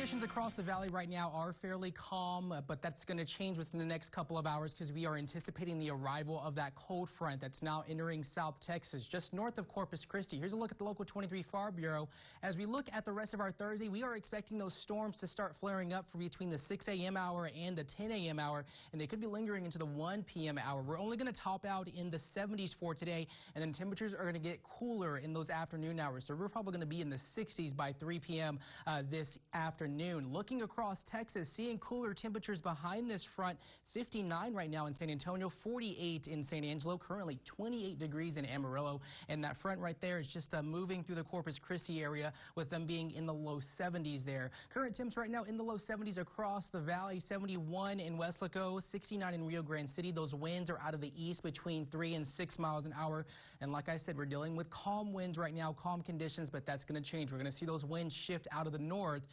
conditions across the valley right now are fairly calm, but that's going to change within the next couple of hours because we are anticipating the arrival of that cold front that's now entering South Texas, just north of Corpus Christi. Here's a look at the Local 23 Fire Bureau. As we look at the rest of our Thursday, we are expecting those storms to start flaring up for between the 6 a.m. hour and the 10 a.m. hour, and they could be lingering into the 1 p.m. hour. We're only going to top out in the 70s for today, and then temperatures are going to get cooler in those afternoon hours. So we're probably going to be in the 60s by 3 p.m. This afternoon. Looking across Texas, seeing cooler temperatures behind this front. 59 right now in San Antonio, 48 in San Angelo, currently 28 degrees in Amarillo, and that front right there is just moving through the Corpus Christi area with them being in the low 70s there. Current temps right now in the low 70s across the valley, 71 in Weslaco, 69 in Rio Grande City. Those winds are out of the east between 3 and 6 miles an hour, and like I said, we're dealing with calm winds right now, calm conditions, but that's going to change. We're going to see those winds shift out of the north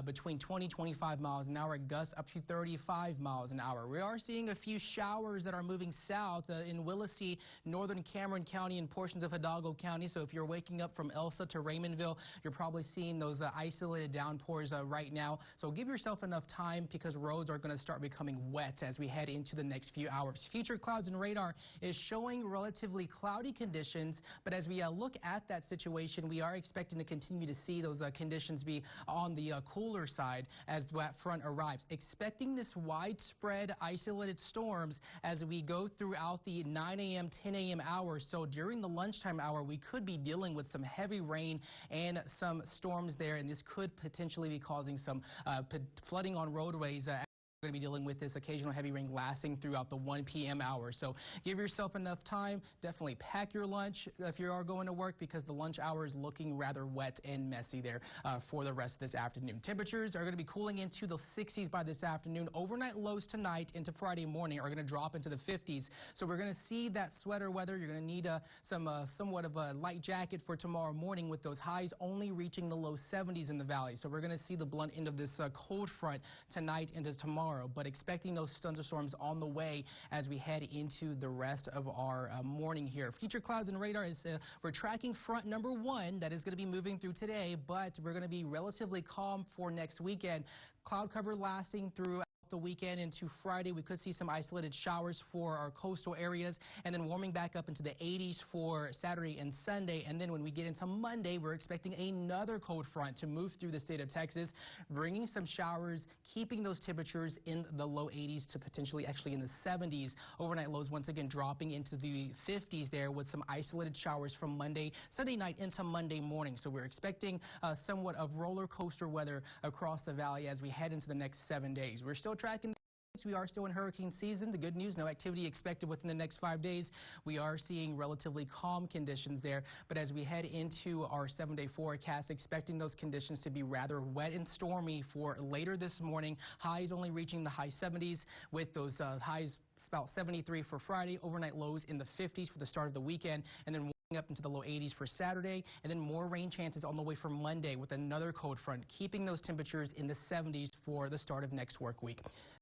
between 20-25 miles an hour, gusts up to 35 miles an hour. We are seeing a few showers that are moving south in Willacy, northern Cameron County, and portions of Hidalgo County. So if you're waking up from Elsa to Raymondville, you're probably seeing those isolated downpours right now. So give yourself enough time because roads are going to start becoming wet as we head into the next few hours. Future clouds and radar is showing relatively cloudy conditions, but as we look at that situation, we are expecting to continue to see those conditions be on the cooler side as that front arrives. Expecting this widespread isolated storms as we go throughout the 9 a.m., 10 a.m. hours. So during the lunchtime hour, we could be dealing with some heavy rain and some storms there, and this could potentially be causing some flooding on roadways. We're going to be dealing with this occasional heavy rain lasting throughout the 1 p.m. hour. So give yourself enough time. Definitely pack your lunch if you are going to work because the lunch hour is looking rather wet and messy there for the rest of this afternoon. Temperatures are going to be cooling into the 60s by this afternoon. Overnight lows tonight into Friday morning are going to drop into the 50s. So we're going to see that sweater weather. You're going to need somewhat of a light jacket for tomorrow morning with those highs only reaching the low 70s in the valley. So we're going to see the blunt end of this cold front tonight into tomorrow. But expecting those thunderstorms on the way as we head into the rest of our morning here. Future clouds and radar is we're tracking front number 1 that is going to be moving through today, but we're going to be relatively calm for next weekend. Cloud cover lasting through the weekend into Friday. We could see some isolated showers for our coastal areas and then warming back up into the 80s for Saturday and Sunday. And then when we get into Monday, we're expecting another cold front to move through the state of Texas, bringing some showers, keeping those temperatures in the low 80s to potentially actually in the 70s. Overnight lows once again dropping into the 50s there with some isolated showers from Sunday night into Monday morning. So we're expecting somewhat of roller coaster weather across the valley as we head into the next 7 days. We're still tracking. We are still in hurricane season. The good news, no activity expected within the next 5 days. We are seeing relatively calm conditions there, but as we head into our 7-day forecast, expecting those conditions to be rather wet and stormy for later this morning. Highs only reaching the high 70s with those highs about 73 for Friday, overnight lows in the 50s for the start of the weekend, and then up into the low 80s for Saturday, and then more rain chances on the way for Monday with another cold front, keeping those temperatures in the 70s for the start of next work week.